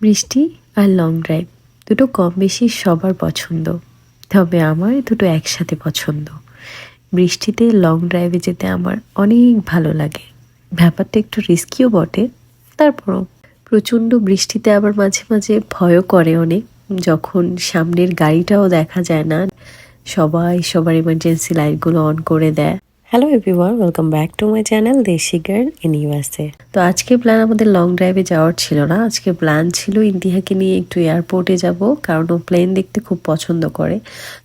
বৃষ্টি আর long drive দুটো কম বেশি সবার পছন্দ, তবে আমার দুটো একসাথে পছন্দ। বৃষ্টিতে লং ড্রাইভে যেতে আমার অনেক ভালো লাগে। ব্যাপারটা একটু রিস্কিও বটে, তারপরও প্রচণ্ড বৃষ্টিতে আবার মাঝে মাঝে ভয়ও করে অনেক, যখন সামনের গাড়িটাও দেখা যায় না, সবাই সবার ইমার্জেন্সি লাইটগুলো অন করে দেয়। Hello everyone, welcome back to my channel দেশি গার্ল ইন ইউএসএ। তো আজকে প্ল্যান আমাদের লং ড্রাইভে যাওয়ার ছিল না, আজকে প্ল্যান ছিল ইন্দিহাকে নিয়ে একটু এয়ারপোর্টে যাব, কারণ ও প্লেন দেখতে খুব পছন্দ করে।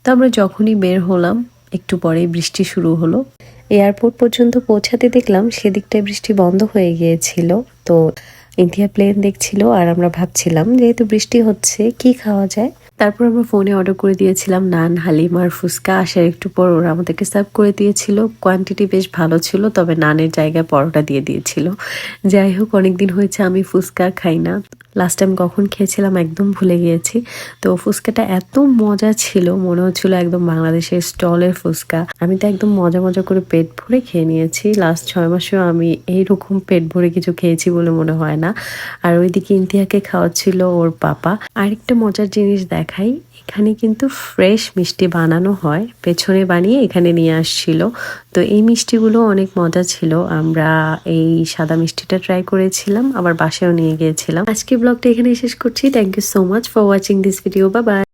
তো আমরা যখনই বের হলাম একটু পরেই বৃষ্টি শুরু হলো। এয়ারপোর্ট পর্যন্ত পৌঁছাতে দেখলাম সেদিকটায় বৃষ্টি বন্ধ হয়ে গিয়েছিল। তো ইন্ডিয়া প্লেন দেখছিল আর আমরা ভাবছিলাম যেহেতু বৃষ্টি হচ্ছে কি খাওয়া যায়। তারপর আমরা ফোনে অর্ডার করে দিয়েছিলাম নান, হালিম আর ফুচকা। আসার একটু পর ওরা আমাদেরকে সার্ভ করে দিয়েছিল। কোয়ান্টিটি বেশ ভালো ছিল, তবে নানের জায়গায় পরোটা দিয়ে দিয়েছিল। যাই হোক, অনেকদিন হয়েছে আমি ফুচকা খাই না। লাস্ট টাইম কখন খেয়েছিলাম একদম ভুলে গিয়েছি। তো ফুচকাটা এত মজা ছিল, মনে হচ্ছিল একদম বাংলাদেশের স্টলের ফুচকা। আমি তো একদম মজা মজা করে পেট ভরে খেয়ে নিয়েছি। লাস্ট 6 মাসেও আমি এইরকম পেট ভরে কিছু খেয়েছি বলে মনে হয় না। আর ওইদিকে ইন্তিয়াকে খাওয়াচ্ছিল ওর পাপা। আরেকটা মজার জিনিস দেখাই, এখানে কিন্তু ফ্রেশ মিষ্টি বানানো হয়, পেছনে বানিয়ে এখানে নিয়ে আসছিল। তো এই মিষ্টিগুলো অনেক মজা ছিল। আমরা এই সাদা মিষ্টিটা ট্রাই করেছিলাম, আবার বাসায়ও নিয়ে গিয়েছিলাম। আজকে ব্লগটা এখানে শেষ করছি। Thank you so much for watching this video. Bye by.